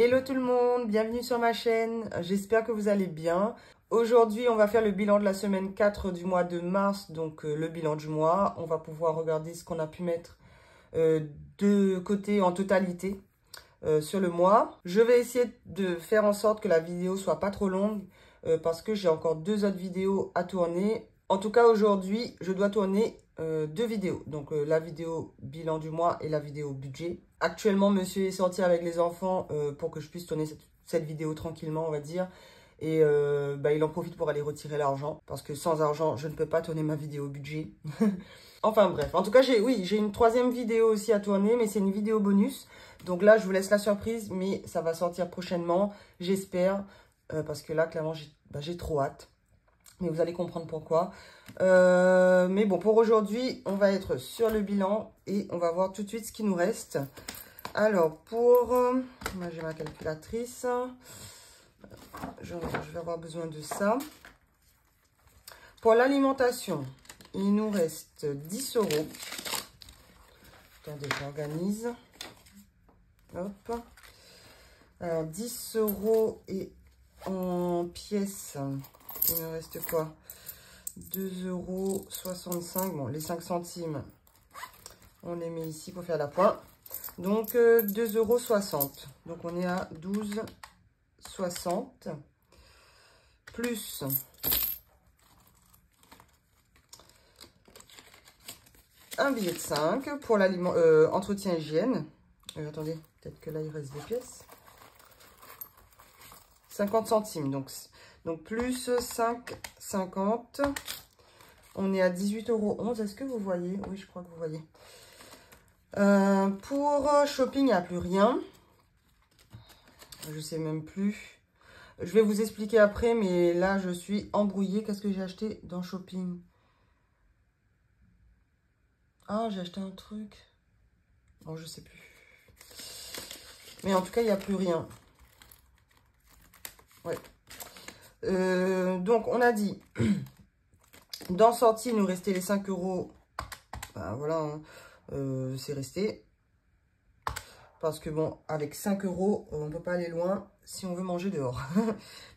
Hello tout le monde, bienvenue sur ma chaîne, j'espère que vous allez bien. Aujourd'hui, on va faire le bilan de la semaine 4 du mois de mars, donc le bilan du mois. On va pouvoir regarder ce qu'on a pu mettre de côté en totalité sur le mois. Je vais essayer de faire en sorte que la vidéo soit pas trop longue parce que j'ai encore 2 autres vidéos à tourner. En tout cas, aujourd'hui, je dois tourner 2 vidéos. Donc, la vidéo bilan du mois et la vidéo budget. Actuellement, monsieur est sorti avec les enfants pour que je puisse tourner cette vidéo tranquillement, on va dire. Et il en profite pour aller retirer l'argent. Parce que sans argent, je ne peux pas tourner ma vidéo budget. Enfin bref, en tout cas, j'ai une 3e vidéo aussi à tourner, mais c'est une vidéo bonus. Donc là, je vous laisse la surprise, mais ça va sortir prochainement, j'espère. Parce que là, clairement, j'ai trop hâte. Mais vous allez comprendre pourquoi. Mais bon, pour aujourd'hui, on va être sur le bilan et on va voir tout de suite ce qui nous reste. Alors, moi, j'ai ma calculatrice. Je vais avoir besoin de ça. Pour l'alimentation, il nous reste 10 €. Attendez, j'organise. Hop. Alors, 10 € et en pièces... Il me reste quoi? 2,65 €. Bon, les 5 centimes, on les met ici pour faire la pointe. Donc, 2,60 €. Donc, on est à 12,60 plus un billet de 5 pour l'aliment entretien hygiène. Attendez, peut-être que là, il reste des pièces. 50 centimes. Donc plus 5,50. On est à 18,11 €. Est-ce que vous voyez? Oui, je crois que vous voyez. Pour shopping, il n'y a plus rien. Je sais même plus. Je vais vous expliquer après, mais là, je suis embrouillée. Qu'est-ce que j'ai acheté dans shopping? Ah, j'ai acheté un truc. Bon, je sais plus. Mais en tout cas, il n'y a plus rien. Ouais. Donc, on a dit, dans sortie, il nous restait les 5 €. Ben, voilà, hein, c'est resté. Parce que bon, avec 5 €, on ne peut pas aller loin si on veut manger dehors.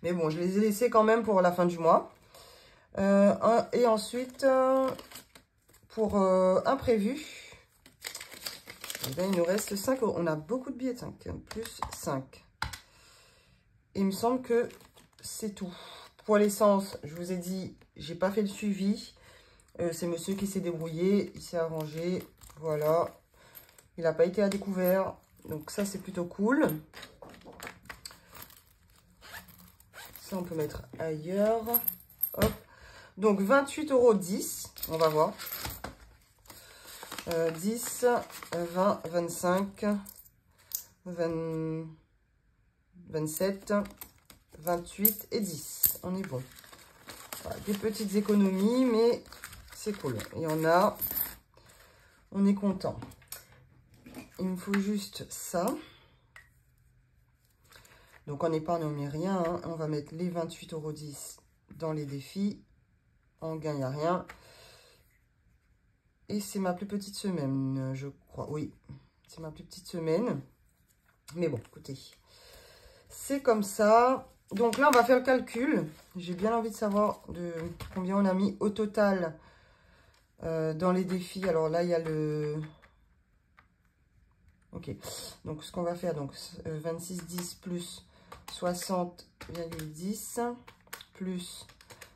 Mais bon, je les ai laissés quand même pour la fin du mois. Et ensuite, pour imprévu, eh bien, il nous reste 5 €. On a beaucoup de billets de 5, plus 5. Il me semble que c'est tout. Pour l'essence, je vous ai dit, j'ai pas fait le suivi. C'est monsieur qui s'est débrouillé, il s'est arrangé. Voilà. Il n'a pas été à découvert. Donc ça, c'est plutôt cool. Ça, on peut mettre ailleurs. Hop. Donc 28,10 €. On va voir. 10, 20, 25, 20, 27, 28 et 10. On est bon. Voilà, des petites économies, mais c'est cool. Il y en a. On est content. Il me faut juste ça. Donc en épargne, on ne met rien. Hein. On va mettre les 28,10 € dans les défis. En gain, il n'y a rien. Et c'est ma plus petite semaine, je crois. Oui, c'est ma plus petite semaine. Mais bon, écoutez. C'est comme ça. Donc là, on va faire le calcul. J'ai bien envie de savoir de combien on a mis au total dans les défis. Alors là, il y a le... Ok. Donc, ce qu'on va faire, donc 26,10 plus 60,10 plus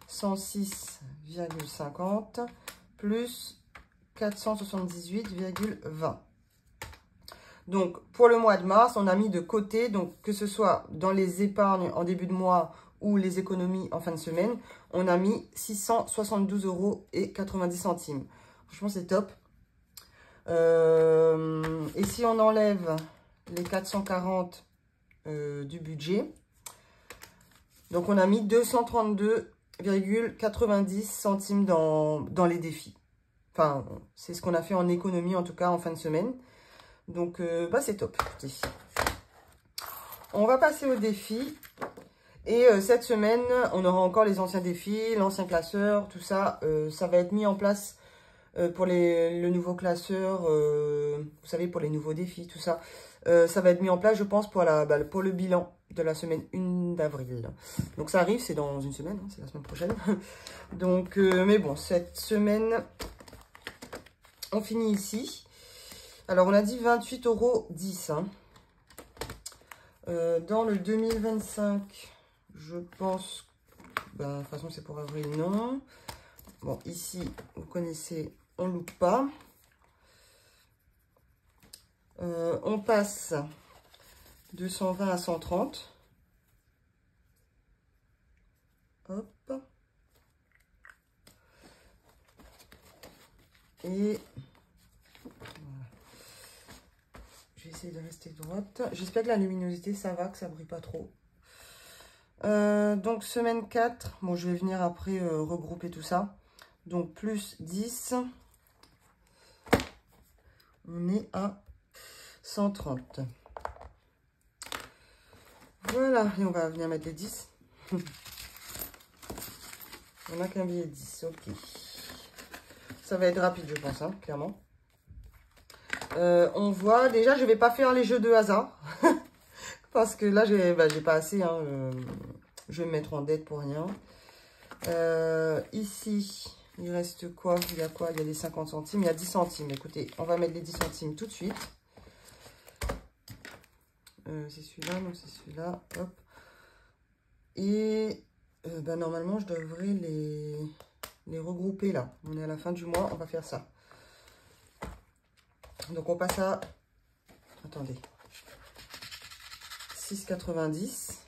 106,50 plus 478,20. Donc, pour le mois de mars, on a mis de côté, donc que ce soit dans les épargnes en début de mois ou les économies en fin de semaine, on a mis 672,90 €. Franchement, c'est top. Et si on enlève les 440 du budget, donc on a mis 232,90 centimes dans les défis. Enfin, c'est ce qu'on a fait en économie, en tout cas, en fin de semaine. Donc, c'est top. On va passer au défi. Et cette semaine, on aura encore les anciens défis, l'ancien classeur, tout ça. Ça va être mis en place pour le nouveau classeur, vous savez, pour les nouveaux défis, tout ça. Ça va être mis en place, je pense, pour le bilan de la semaine 1 d'avril. Donc ça arrive, c'est dans une semaine, hein, c'est la semaine prochaine. Donc, mais bon, cette semaine, on finit ici. Alors, on a dit 28,10 €. Hein. Dans le 2025, je pense... Ben, de toute façon, c'est pour avril, non. Bon, ici, vous connaissez, on ne loupe pas. On passe de 120 à 130. Hop. Et voilà. Je vais essayer de rester droite. J'espère que la luminosité, ça va, que ça ne brille pas trop. Donc, semaine 4. Bon, je vais venir après regrouper tout ça. Donc, plus 10. On est à 130. Voilà, et on va venir mettre les 10. On n'a qu'un billet 10, ok. Ça va être rapide, je pense, hein, clairement. On voit, déjà, je ne vais pas faire les jeux de hasard. Parce que là, j'ai pas assez. Hein, je vais me mettre en dette pour rien. Ici, il reste quoi? Il y a quoi? Il y a les 50 centimes. Il y a 10 centimes. Écoutez, on va mettre les 10 centimes tout de suite. C'est celui-là, non, c'est celui-là. Hop. Et normalement, je devrais les regrouper là. On est à la fin du mois, on va faire ça. Donc, on passe à... Attendez. 6,90.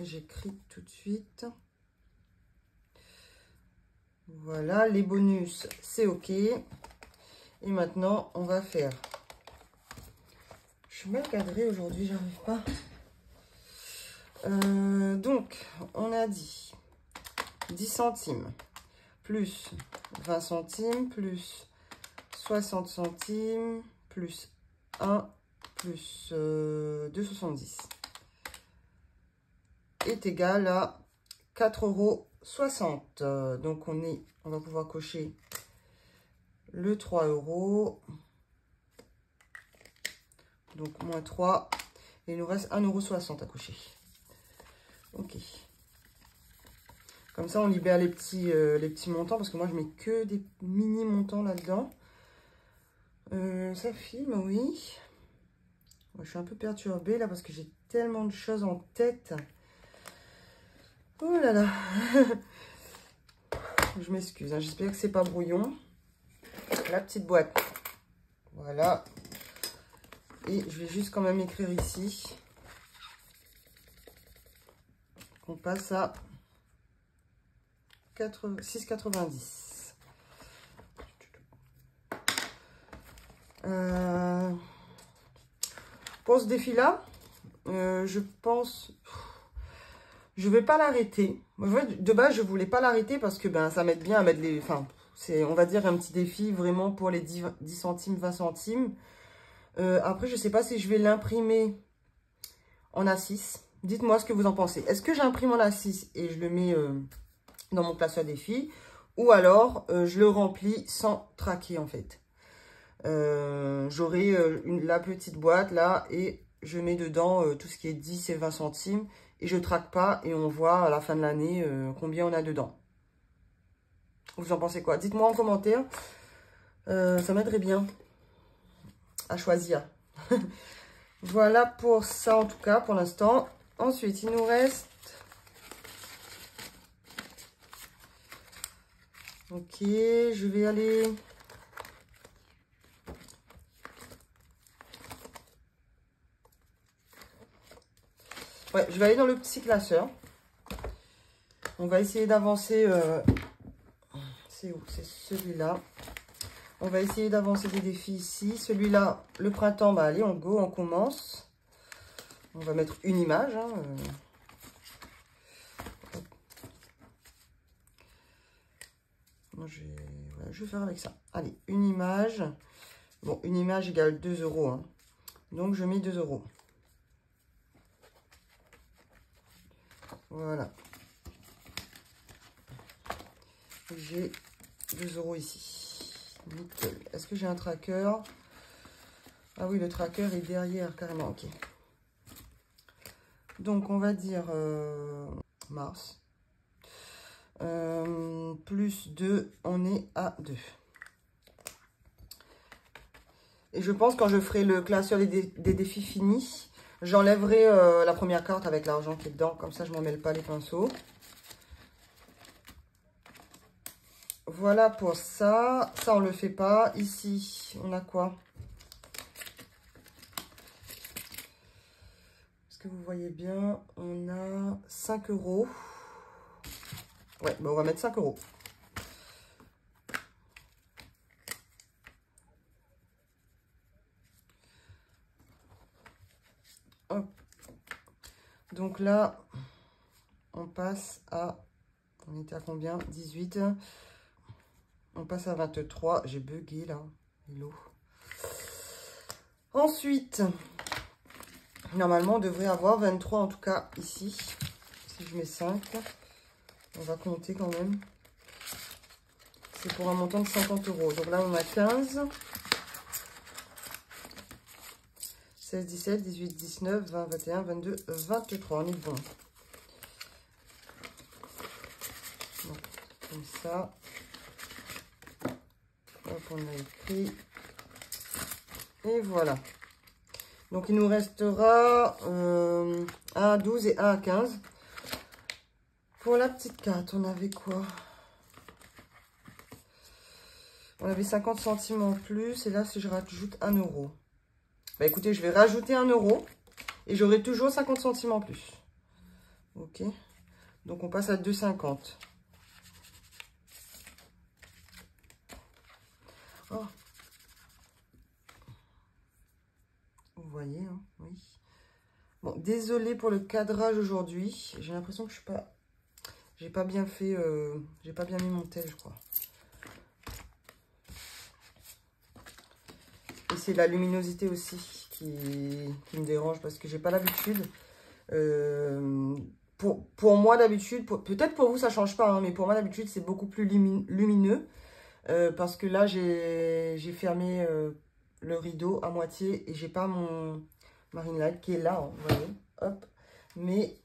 J'écris tout de suite. Voilà, les bonus, c'est OK. Et maintenant, on va faire... Je suis mal cadrée aujourd'hui, j'arrive pas. Donc, on a dit 10 centimes, plus 20 centimes, plus 60 centimes, plus 1, plus 2,70 est égal à 4,60 €. Donc, on va pouvoir cocher le 3 €. Donc, moins 3. Et il nous reste 1,60 € à cocher. Ok. Comme ça, on libère les petits montants. Parce que moi, je mets que des mini montants là-dedans. Ça filme, oui. Je suis un peu perturbée là parce que j'ai tellement de choses en tête. Oh là là. Je m'excuse. Hein, j'espère que c'est pas brouillon. La petite boîte. Voilà. Et je vais juste quand même écrire ici qu'on passe à 6,90. Pour ce défi-là, je pense... Je vais pas l'arrêter. De base, je voulais pas l'arrêter parce que ça m'aide bien à mettre les... Enfin, c'est, on va dire, un petit défi vraiment pour les 10 centimes, 20 centimes. Après, je sais pas si je vais l'imprimer en A6. Dites-moi ce que vous en pensez. Est-ce que j'imprime en A6 et je le mets dans mon classeur défi, ou alors je le remplis sans traquer en fait. J'aurai la petite boîte là et je mets dedans tout ce qui est 10 et 20 centimes et je traque pas et on voit à la fin de l'année combien on a dedans. Vous en pensez quoi? Dites-moi en commentaire. Ça m'aiderait bien à choisir. Voilà pour ça en tout cas pour l'instant. Ensuite, il nous reste... Ok, je vais aller... Ouais, je vais aller dans le petit classeur. On va essayer d'avancer... C'est où? C'est celui-là. On va essayer d'avancer des défis ici. Celui-là, le printemps, allez, on go, on commence. On va mettre une image. Hein, Moi, je vais faire avec ça. Allez, une image. Bon, une image égale 2 €. Hein. Donc, je mets 2 €. Voilà. J'ai 2 € ici. Nickel. Est-ce que j'ai un tracker? Ah oui, le tracker est derrière, carrément, ok. Donc, on va dire mars. Plus 2, on est à 2. Et je pense quand je ferai le classeur des défis finis, j'enlèverai la première carte avec l'argent qui est dedans. Comme ça, je ne m'en mêle pas les pinceaux. Voilà pour ça. Ça, on ne le fait pas. Ici, on a quoi? Est-ce que vous voyez bien? On a 5 €. Ouais, bah on va mettre 5 €. Hop. Donc là, on passe à... On était à combien? 18. On passe à 23. J'ai bugué là. Hello. Ensuite, normalement, on devrait avoir 23 en tout cas ici. Si je mets 5, on va compter quand même. C'est pour un montant de 50 €. Donc là, on a 15, 16, 17, 18, 19, 20, 21, 22, 23. On est bon. Donc, comme ça. Hop, on a écrit. Et voilà. Donc, il nous restera 1 à 12 et 1 à 15. Pour la petite carte, on avait quoi? On avait 50 centimes en plus. Et là, si je rajoute 1 €. Bah écoutez, je vais rajouter 1 €. Et j'aurai toujours 50 centimes en plus. Ok. Donc, on passe à 2,50. Oh. Vous voyez, hein, oui. Bon, désolé pour le cadrage aujourd'hui. J'ai l'impression que je suis pas... J'ai pas bien fait... j'ai pas bien mis mon tel, je crois. Et c'est la luminosité aussi qui me dérange parce que j'ai pas l'habitude. Pour moi, d'habitude, peut-être pour vous, ça change pas, hein, mais pour moi, d'habitude, c'est beaucoup plus lumineux. Parce que là, j'ai fermé le rideau à moitié et j'ai pas mon marine light qui est là, hein, vous voyez. Hop. Mais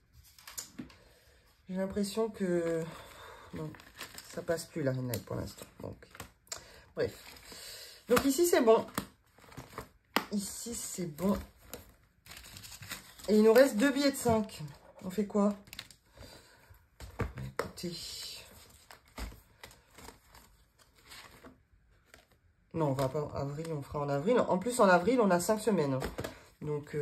j'ai l'impression que non, ça passe plus la marine light pour l'instant. Donc, bref. Donc ici, c'est bon. Ici, c'est bon. Et il nous reste 2 billets de 5. On fait quoi? Écoutez. Non, on va pas avril, on fera en avril. En plus, en avril, on a 5 semaines. Donc,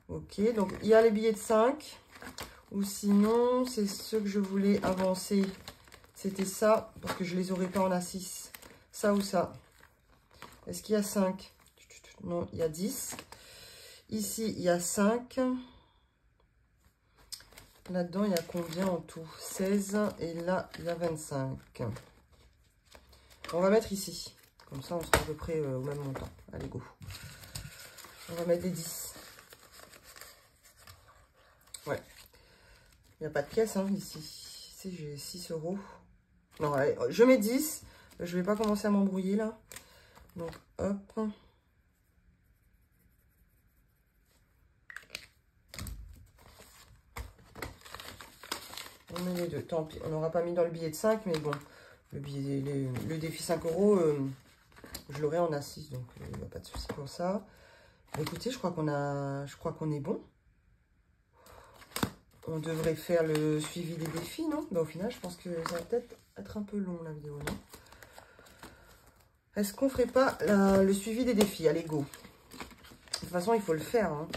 ok. Donc, il y a les billets de 5. Ou sinon, c'est ceux que je voulais avancer. C'était ça, parce que je les aurais pas en A6. Ça ou ça. Est-ce qu'il y a 5? Non, il y a 10. Ici, il y a 5. Là-dedans, il y a combien en tout? 16. Et là, il y a 25. On va mettre ici. Comme ça, on sera à peu près au même montant. Allez, go. On va mettre des 10. Ouais. Il n'y a pas de pièce, hein, ici. Ici, j'ai 6 €. Non, allez, je mets 10. Je ne vais pas commencer à m'embrouiller, là. Donc, hop. On met les deux. Tant pis, on n'aura pas mis dans le billet de 5, mais bon. Le défi 5 €, je l'aurai en A6, donc il n'y a pas de souci pour ça. Écoutez, je crois qu'on est bon. On devrait faire le suivi des défis, non? Bah, au final, je pense que ça va peut-être être un peu long, la vidéo, non? Est-ce qu'on ferait pas le suivi des défis? Allez, go. De toute façon, il faut le faire, hein.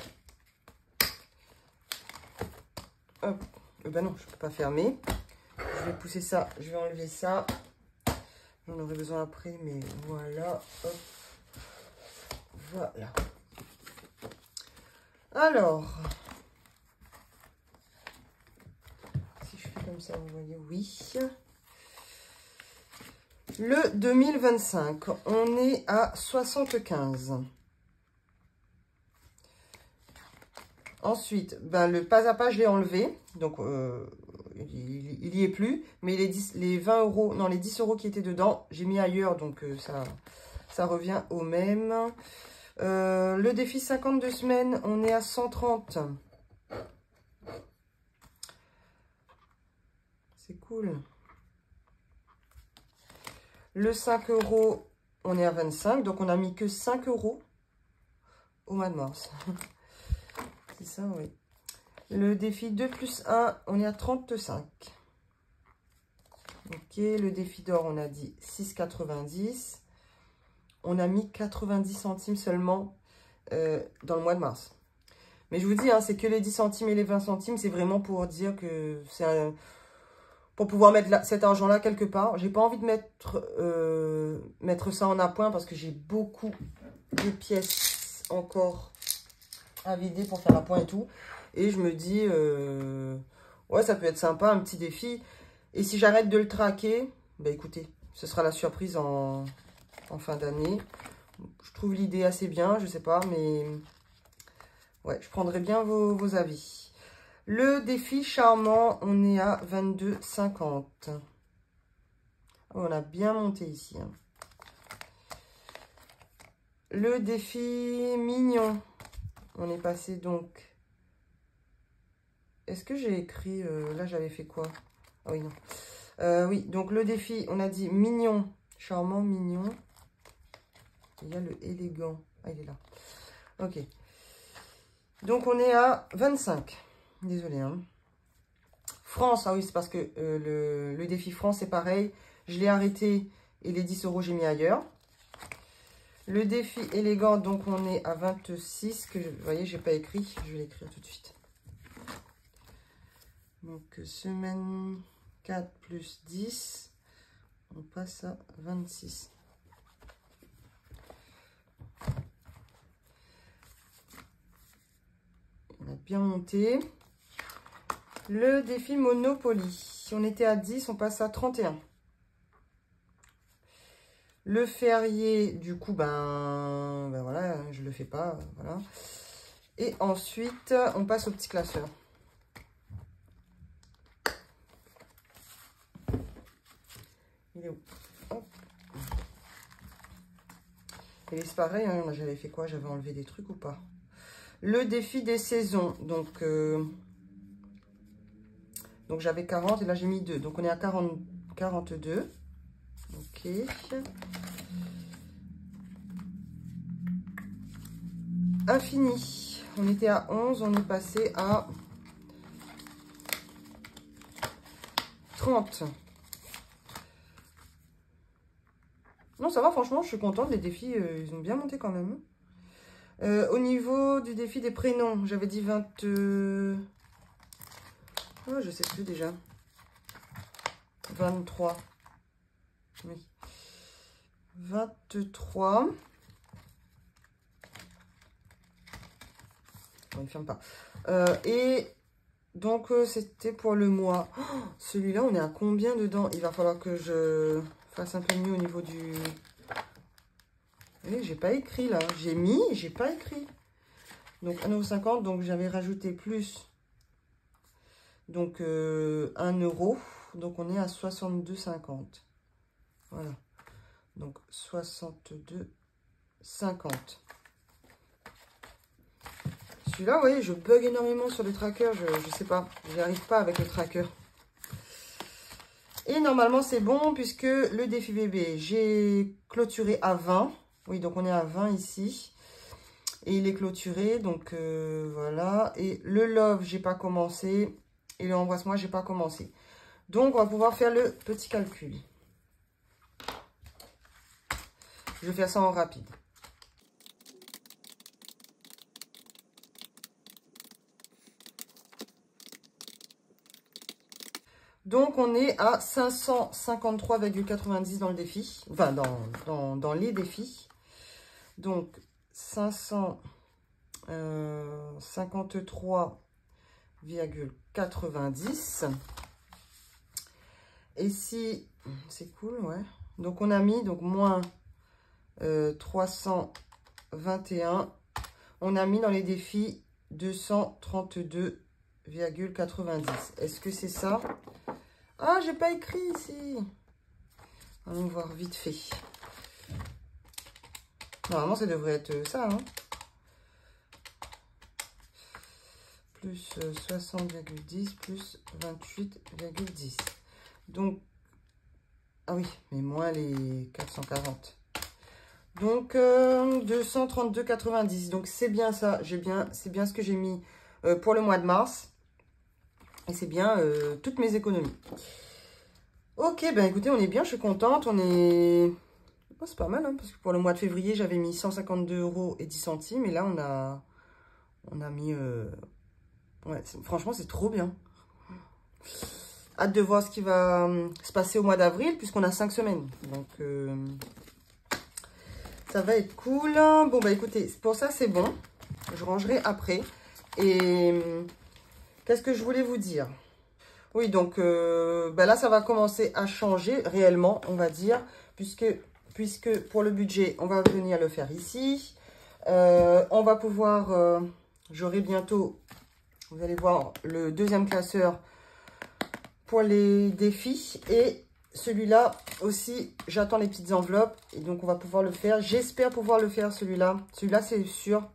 Hop. Ben non, je ne peux pas fermer. Je vais pousser ça, je vais enlever ça. J'en aurai besoin après, mais voilà. Hop. Voilà. Alors, si je fais comme ça, vous voyez, oui. Le 2025, on est à 75. Ensuite, ben, le pas à pas, je l'ai enlevé. Donc, il n'y est plus. Mais les 20 €, non, les 10 € qui étaient dedans, j'ai mis ailleurs. Donc, ça revient au même. Le défi 52 semaines, on est à 130. C'est cool. Le 5 €, on est à 25. Donc, on a mis que 5 € au mois de mars. C'est ça, oui. Le défi 2 + 1, on est à 35. Ok, le défi d'or, on a dit 6,90. On a mis 90 centimes seulement dans le mois de mars. Mais je vous dis, hein, c'est que les 10 centimes et les 20 centimes, c'est vraiment pour dire que c'est pour pouvoir mettre cet argent-là quelque part. J'ai pas envie de mettre ça en appoint parce que j'ai beaucoup de pièces encore à vider pour faire l'appoint et tout. Et je me dis, ouais, ça peut être sympa, un petit défi. Et si j'arrête de le traquer, bah écoutez, ce sera la surprise en fin d'année. Je trouve l'idée assez bien, je sais pas, mais ouais, je prendrai bien vos avis. Le défi charmant, on est à 22,50. On a bien monté ici. Hein. Le défi mignon, on est passé donc... Est-ce que j'ai écrit... là, j'avais fait quoi? Ah oui, non. Oui, donc le défi, on a dit mignon, charmant, mignon. Il y a le élégant. Ah, il est là. Ok. Donc, on est à 25. Désolée. Hein. France, ah oui, c'est parce que le défi France, c'est pareil. Je l'ai arrêté et les 10 €, j'ai mis ailleurs. Le défi élégant, donc on est à 26. Vous voyez, j'ai pas écrit. Je vais l'écrire tout de suite. Donc, semaine 4 + 10. On passe à 26. On a bien monté. Le défi Monopoly. Si on était à 10, on passe à 31. Le férié, du coup, ben voilà, je le fais pas. Voilà. Et ensuite, on passe au petit classeur. Il est où? Hop. Et c'est pareil, hein, j'avais fait quoi? J'avais enlevé des trucs ou pas? Le défi des saisons. Donc j'avais 40 et là j'ai mis 2. Donc on est à 42. Ok. Infini. On était à 11, on est passé à 30. Non, ça va, franchement, je suis contente. Les défis, ils ont bien monté quand même. Au niveau du défi des prénoms, j'avais dit 20... Oh, je sais plus déjà. 23. Oui. 23. Bon, il ne ferme pas. Et donc, c'était pour le mois. Oh, celui-là, on est à combien dedans? Il va falloir que je fasse un peu mieux au niveau du... Oui, j'ai pas écrit là. J'ai mis, j'ai pas écrit. Donc, 1,50 €. Donc, j'avais rajouté plus. Donc, 1 €. Donc, on est à 62,50. Voilà. Donc, 62,50. Celui-là, vous voyez, je bug énormément sur le tracker. Je sais pas. J'y arrive pas avec le tracker. Et normalement, c'est bon puisque le défi bébé, j'ai clôturé à 20. Oui, donc on est à 20 ici. Et il est clôturé. Donc, voilà. Et le love, j'ai pas commencé. Et le embrasse-moi, j'ai pas commencé. Donc, on va pouvoir faire le petit calcul. Je vais faire ça en rapide. Donc, on est à 553,90 dans le défi. Enfin, dans les défis. Donc, 553,90. Et si... C'est cool, ouais. Donc, on a mis donc moins 321. On a mis dans les défis 232,90. Est-ce que c'est ça? Ah, j'ai pas écrit ici. Allons voir vite fait. Normalement, ça devrait être ça. Hein. plus 60,10 plus 28,10. Donc, ah oui, mais moins les 440. Donc, 232,90. Donc, c'est bien ça. C'est bien ce que j'ai mis pour le mois de mars. Et c'est bien toutes mes économies. Ok, ben écoutez, on est bien, je suis contente. On est... Oh, c'est pas mal, hein, parce que pour le mois de février, j'avais mis 152,10 €. Et là, on a mis... Ouais, franchement, c'est trop bien. Hâte de voir ce qui va se passer au mois d'avril, puisqu'on a 5 semaines. Donc, ça va être cool. Bon, bah écoutez, pour ça, c'est bon. Je rangerai après. Et qu'est-ce que je voulais vous dire? Oui, donc bah là, ça va commencer à changer réellement, on va dire, puisque pour le budget, on va venir le faire ici. On va pouvoir, j'aurai bientôt, vous allez voir, le deuxième classeur pour les défis. Et celui-là aussi, j'attends les petites enveloppes. Et donc, on va pouvoir le faire. J'espère pouvoir le faire, celui-là. Celui-là, c'est sûr.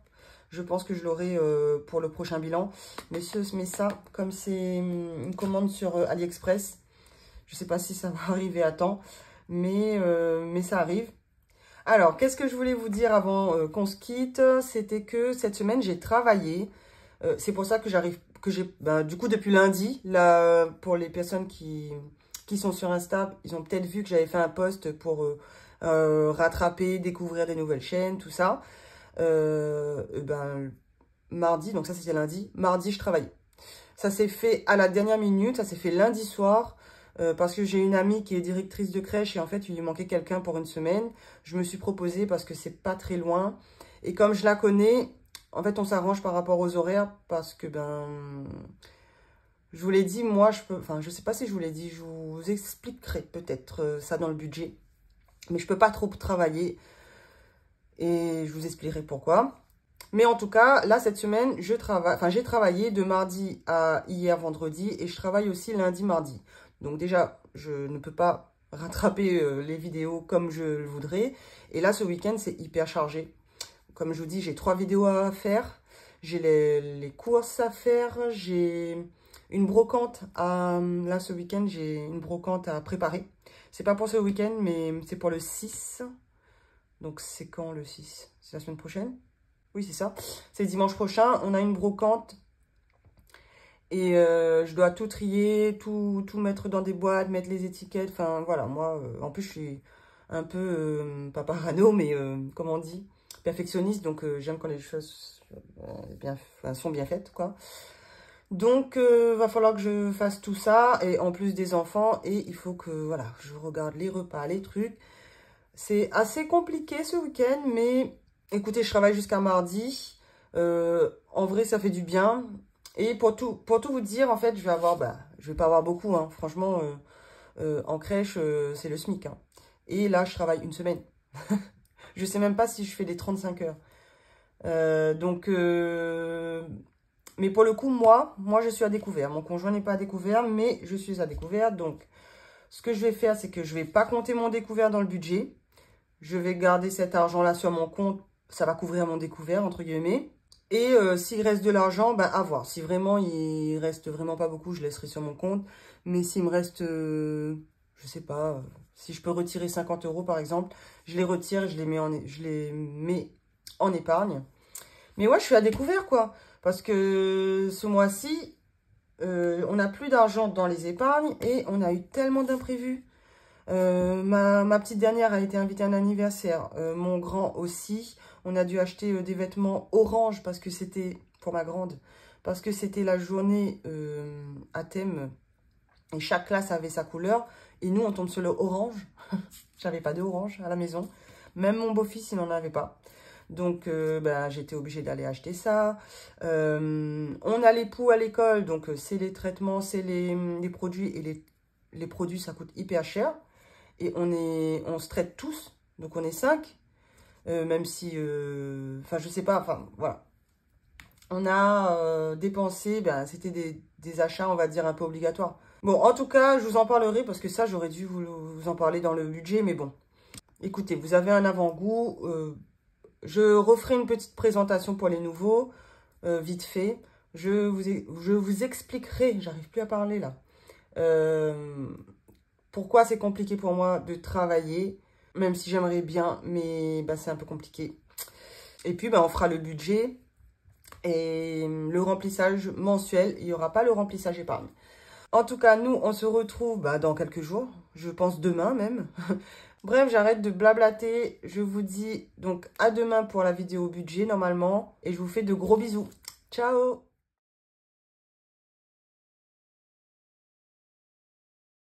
Je pense que je l'aurai pour le prochain bilan. Mais ça, comme c'est une commande sur AliExpress, je ne sais pas si ça va arriver à temps. Mais ça arrive. Alors, qu'est-ce que je voulais vous dire avant qu'on se quitte? C'était que cette semaine, j'ai travaillé. C'est pour ça que du coup, depuis lundi, là, pour les personnes qui sont sur Insta, ils ont peut-être vu que j'avais fait un post pour rattraper, découvrir des nouvelles chaînes, tout ça. Mardi, donc ça c'était lundi, mardi je travaillais. Ça s'est fait à la dernière minute, ça s'est fait lundi soir, parce que j'ai une amie qui est directrice de crèche et en fait il lui manquait quelqu'un pour une semaine. Je me suis proposée parce que c'est pas très loin. Et comme je la connais, en fait on s'arrange par rapport aux horaires parce que je vous l'ai dit, moi je peux, enfin je sais pas si je vous l'ai dit, je vous expliquerai peut-être ça dans le budget. Mais je peux pas trop travailler. Et je vous expliquerai pourquoi. Mais en tout cas, là, cette semaine, j'ai travaillé de mardi à hier vendredi. Et je travaille aussi lundi, mardi. Donc déjà, je ne peux pas rattraper les vidéos comme je le voudrais. Et là, ce week-end, c'est hyper chargé. Comme je vous dis, j'ai 3 vidéos à faire. J'ai les courses à faire. J'ai une brocante là, ce week-end, j'ai une brocante à préparer. C'est pas pour ce week-end, mais c'est pour le 6. Donc, c'est quand le 6? C'est la semaine prochaine? Oui, c'est ça. C'est dimanche prochain. On a une brocante. Et je dois tout trier, tout mettre dans des boîtes, mettre les étiquettes. Enfin, voilà. Moi, en plus, je suis un peu, pas parano, mais comment on dit? Perfectionniste. Donc, j'aime quand les choses sont bien faites, quoi. Donc, va falloir que je fasse tout ça. Et en plus des enfants. Et il faut que, voilà, je regarde les repas, les trucs. C'est assez compliqué ce week-end, mais écoutez, je travaille jusqu'à mardi. En vrai, ça fait du bien. Et pour tout vous dire, en fait, je vais pas avoir beaucoup, hein. Franchement, en crèche, c'est le SMIC, hein. Et là, je travaille une semaine. Je sais même pas si je fais les 35 heures. Mais pour le coup, moi, je suis à découvert. Mon conjoint n'est pas à découvert, mais je suis à découvert. Donc, ce que je vais faire, c'est que je vais pas compter mon découvert dans le budget. Je vais garder cet argent-là sur mon compte. Ça va couvrir mon découvert, entre guillemets. Et s'il reste de l'argent, à voir. Si vraiment, il reste vraiment pas beaucoup, je laisserai sur mon compte. Mais s'il me reste, je sais pas, si je peux retirer 50 € par exemple, je les retire et je les mets en épargne. Mais ouais, je suis à découvert, quoi. Parce que ce mois-ci, on n'a plus d'argent dans les épargnes et on a eu tellement d'imprévus. Ma petite dernière a été invitée à un anniversaire. Mon grand aussi. On a dû acheter des vêtements orange parce que c'était, pour ma grande, parce que c'était la journée à thème. Et chaque classe avait sa couleur. Et nous, on tombe sur le orange. J'avais pas de orange à la maison. Même mon beau-fils, il n'en avait pas. Donc, j'étais obligée d'aller acheter ça. On a les poux à l'école. Donc, c'est les traitements, c'est les produits. Et les produits, ça coûte hyper cher. Et on se traite tous. Donc, on est 5. Même si, je sais pas. Enfin, voilà. On a dépensé, c'était des achats, on va dire, un peu obligatoires. Bon, en tout cas, je vous en parlerai parce que ça, j'aurais dû vous en parler dans le budget. Mais bon, écoutez, vous avez un avant-goût. Je referai une petite présentation pour les nouveaux, vite fait. Je vous expliquerai, j'arrive plus à parler là, pourquoi c'est compliqué pour moi de travailler, même si j'aimerais bien, mais bah, c'est un peu compliqué. Et puis, bah, on fera le budget et le remplissage mensuel. Il n'y aura pas le remplissage épargne. En tout cas, nous, on se retrouve bah, dans quelques jours. Je pense demain même. Bref, j'arrête de blablater. Je vous dis donc à demain pour la vidéo budget normalement. Et je vous fais de gros bisous. Ciao!